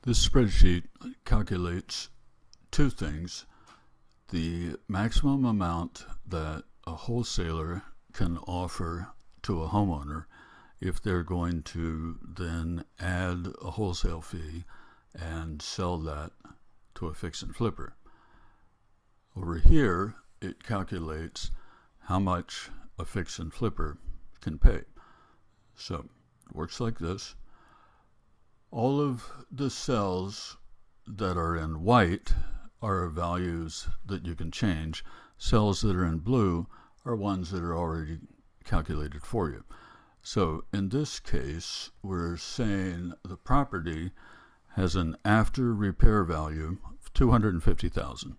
This spreadsheet calculates two things: the maximum amount that a wholesaler can offer to a homeowner if they're going to then add a wholesale fee and sell that to a fix and flipper. Over here, it calculates how much a fix and flipper can pay. So it works like this. All of the cells that are in white are values that you can change. Cells that are in blue are ones that are already calculated for you. So in this case, we're saying the property has an after repair value of $250,000.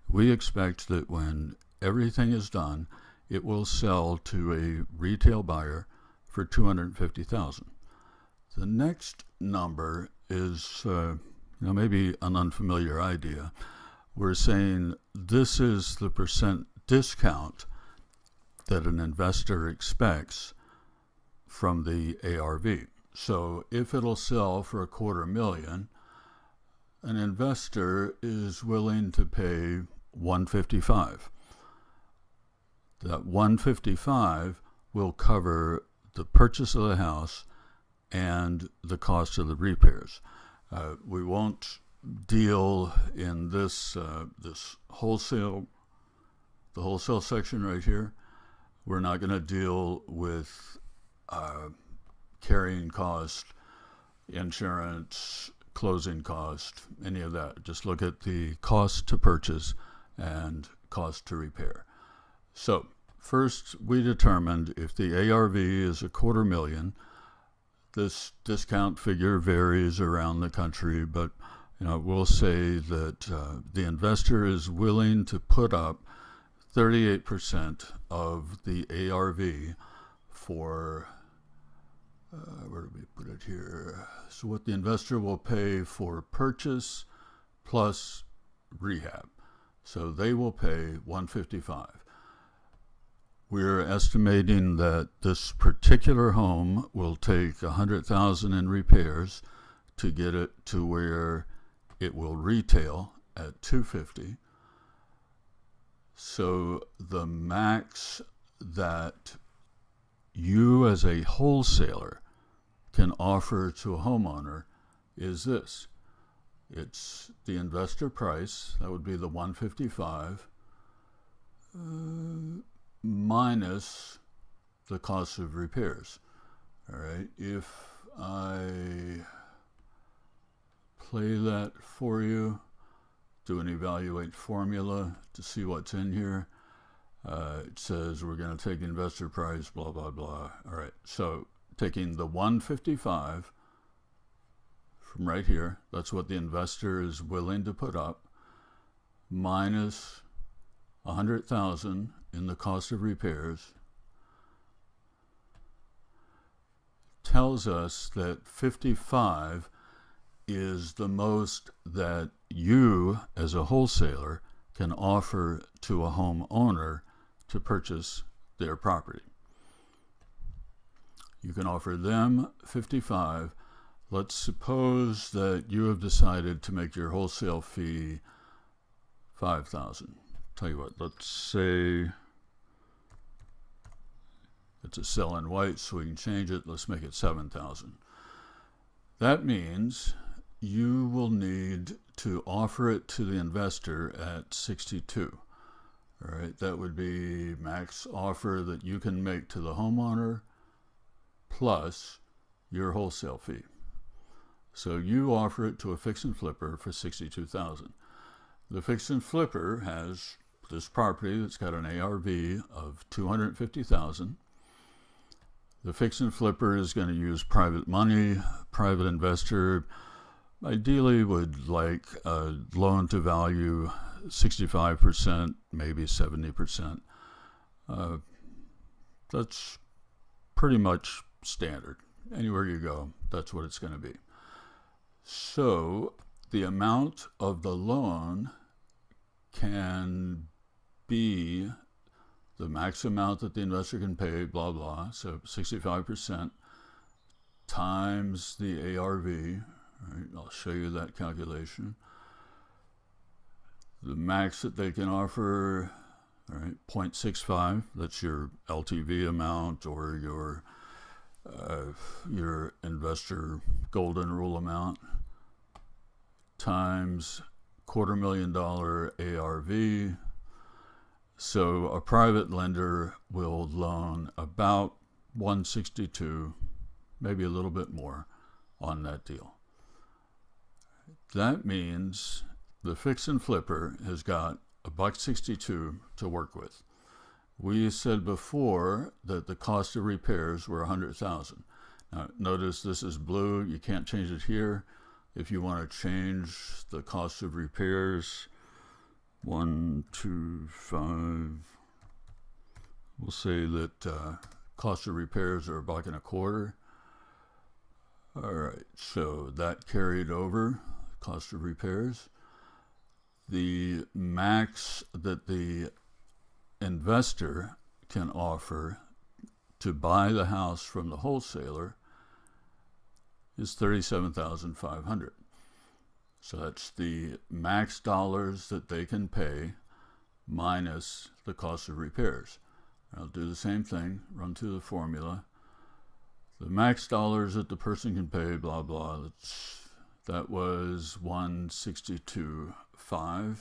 We expect that when everything is done, it will sell to a retail buyer for $250,000. The next number is maybe an unfamiliar idea. We're saying this is the percent discount that an investor expects from the ARV. So if it'll sell for $250,000, an investor is willing to pay $155,000. That $155,000 will cover the purchase of the house and the cost of the repairs. We won't deal in this wholesale section right here. We're not going to deal with carrying cost, insurance, closing cost, any of that. Just look at the cost to purchase and cost to repair. So first, we determined if the ARV is $250,000. This discount figure varies around the country, but we'll say that the investor is willing to put up 38% of the ARV for, where do we put it here? So what the investor will pay for purchase plus rehab. So they will pay $155,000. We're estimating that this particular home will take $100,000 in repairs to get it to where it will retail at $250,000. So the max that you as a wholesaler can offer to a homeowner is this. It's the investor price, that would be the $155,000, minus the cost of repairs. All right, if I play that for you, do an evaluate formula to see what's in here, it says we're going to take investor price, blah, blah, blah. All right, so taking the $155,000 from right here, that's what the investor is willing to put up, minus $100,000 in the cost of repairs, tells us that $55,000 is the most that you as a wholesaler can offer to a homeowner to purchase their property. You can offer them $55,000. Let's suppose that you have decided to make your wholesale fee $5,000. Tell you what, let's say it's a sell in white, so we can change it. Let's make it $7,000. That means you will need to offer it to the investor at $62,000. All right, that would be max offer that you can make to the homeowner plus your wholesale fee. So you offer it to a fix and flipper for $62,000. The fix and flipper has this property that's got an ARV of $250,000. The fix and flipper is going to use private money. Private investor ideally would like a loan to value 65%, maybe 70%. That's pretty much standard. Anywhere you go, that's what it's going to be. So the amount of the loan can be the max amount that the investor can pay, blah, blah. So 65% times the ARV, All right, I'll show you that calculation. The max that they can offer, all right, 0.65. That's your LTV amount or your investor golden rule amount times $250,000 ARV. So a private lender will loan about 162, maybe a little bit more on that deal. That means the fix and flipper has got $1.62 to work with. We said before that the cost of repairs were $100,000. Now notice this is blue. You can't change it here. If you want to change the cost of repairs, 125. We'll say that cost of repairs are $1.25. All right, so that carried over cost of repairs. The max that the investor can offer to buy the house from the wholesaler is $37,500. So that's the max dollars that they can pay minus the cost of repairs. I'll do the same thing, run through the formula. The max dollars that the person can pay, blah, blah, that was $162,500.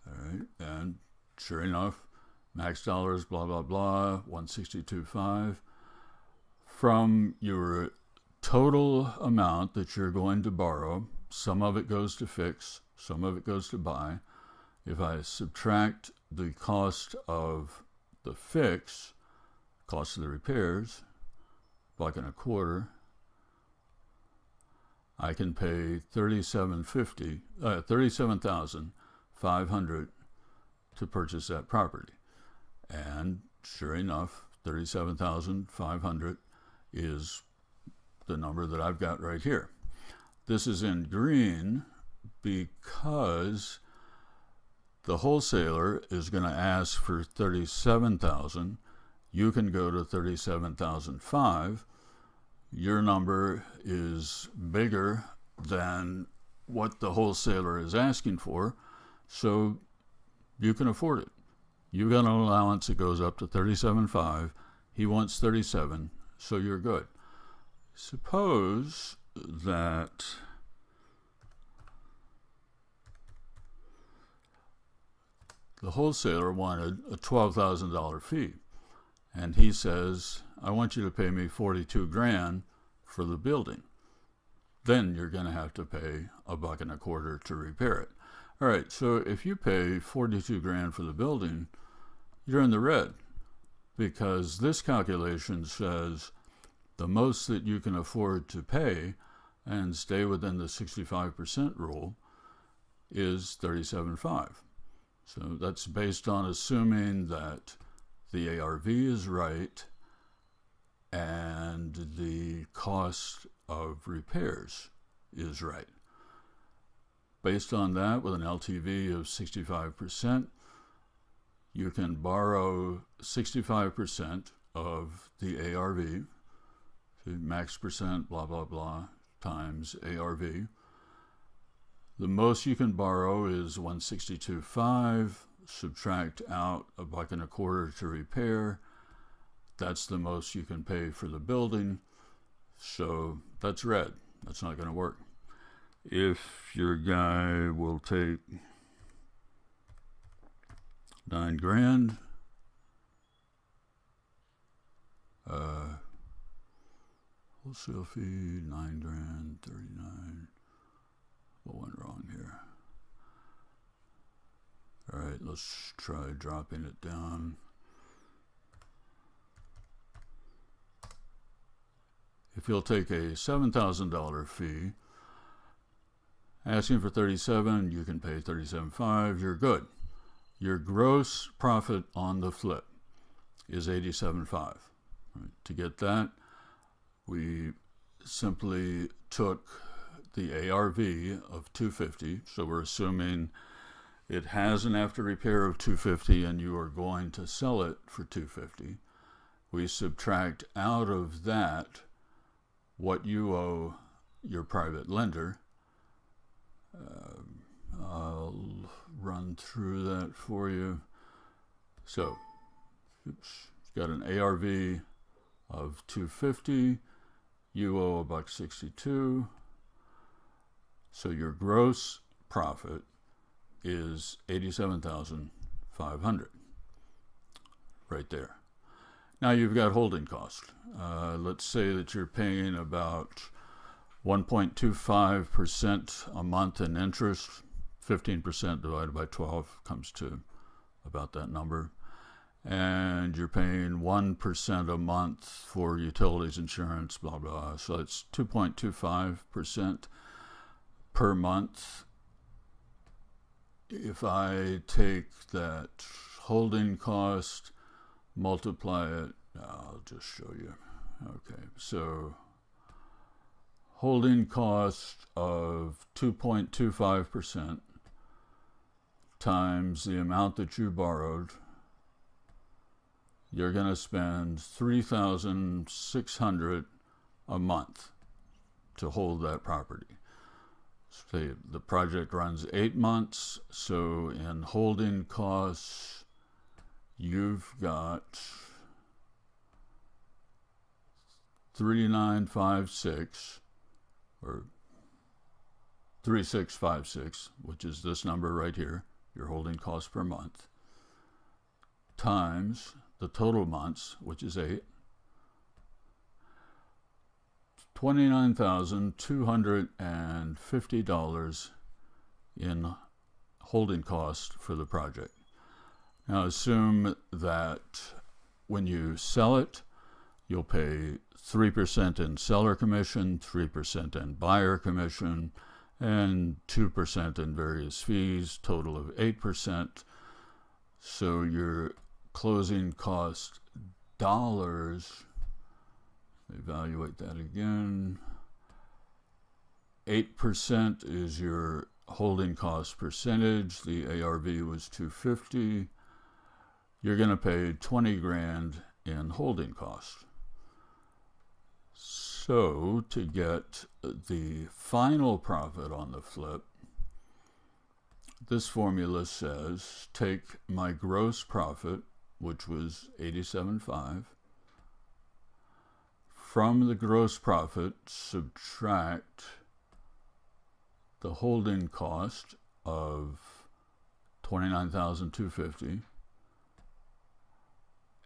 All right, and sure enough, max dollars, blah, blah, blah, $162,500. From your total amount that you're going to borrow, some of it goes to fix, some of it goes to buy. If I subtract the cost of the fix, cost of the repairs, $1.25, I can pay $37,500 to purchase that property. And sure enough, $37,500 is the number that I've got right here. This is in green because the wholesaler is going to ask for $37,000. You can go to $37,500. Your number is bigger than what the wholesaler is asking for, so you can afford it. You got an allowance that goes up to $37,500. He wants $37,000, so you're good. Suppose that the wholesaler wanted a $12,000 fee, and he says, I want you to pay me $42,000 for the building. Then you're going to have to pay $1.25 to repair it. All right, so if you pay $42,000 for the building, you're in the red, because this calculation says the most that you can afford to pay and stay within the 65% rule is $37,500. So that's based on assuming that the ARV is right and the cost of repairs is right. Based on that, with an LTV of 65%, you can borrow 65% of the ARV, so max percent, blah, blah, blah, times ARV. The most you can borrow is $162,500. Subtract out $1.25 to repair. That's the most you can pay for the building. So that's red. That's not going to work. If your guy will take $9,000, wholesale fee, $9,000, $39,000. What went wrong here? All right, let's try dropping it down. If you'll take a $7,000 fee, asking for $37,000, you can pay $37,500, you're good. Your gross profit on the flip is $87,500. Right, to get that, we simply took the ARV of $250, so we're assuming it has an after repair of $250 and you are going to sell it for $250. We subtract out of that what you owe your private lender. I'll run through that for you. So, you've got an ARV of $250. You owe $1.62. So your gross profit is $87,500 right there. Now you've got holding cost. Let's say that you're paying about 1.25% a month in interest. 15% divided by 12 comes to about that number. And you're paying 1% a month for utilities, insurance, blah, blah. So it's 2.25% per month. If I take that holding cost, multiply it, I'll just show you. Okay, so holding cost of 2.25% times the amount that you borrowed, you're going to spend $3,600 a month to hold that property. Say the project runs 8 months, so in holding costs, you've got $3,956 or 3,656, which is this number right here, your holding cost per month, times the total months, which is 8, $29,250 in holding cost for the project. Now assume that when you sell it, you'll pay 3% in seller commission, 3% in buyer commission, and 2% in various fees, total of 8%. So your closing cost dollars, evaluate that again, 8% is your holding cost percentage. The ARV was $250. You're going to pay $20,000 in holding cost. So to get the final profit on the flip, this formula says take my gross profit, which was $87,500. From the gross profit, subtract the holding cost of $29,250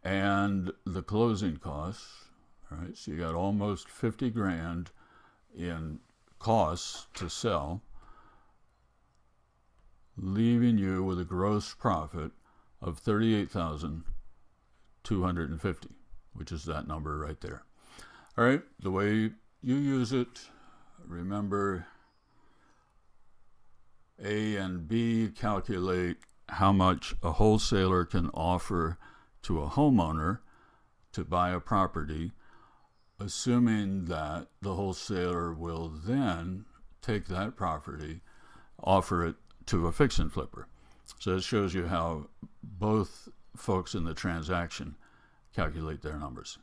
and the closing costs. All right, so you got almost $50,000 in costs to sell, leaving you with a gross profit of $38,250, which is that number right there. All right, the way you use it, remember A and B calculate how much a wholesaler can offer to a homeowner to buy a property, assuming that the wholesaler will then take that property, offer it to a fix and flipper. So it shows you how both folks in the transaction calculate their numbers.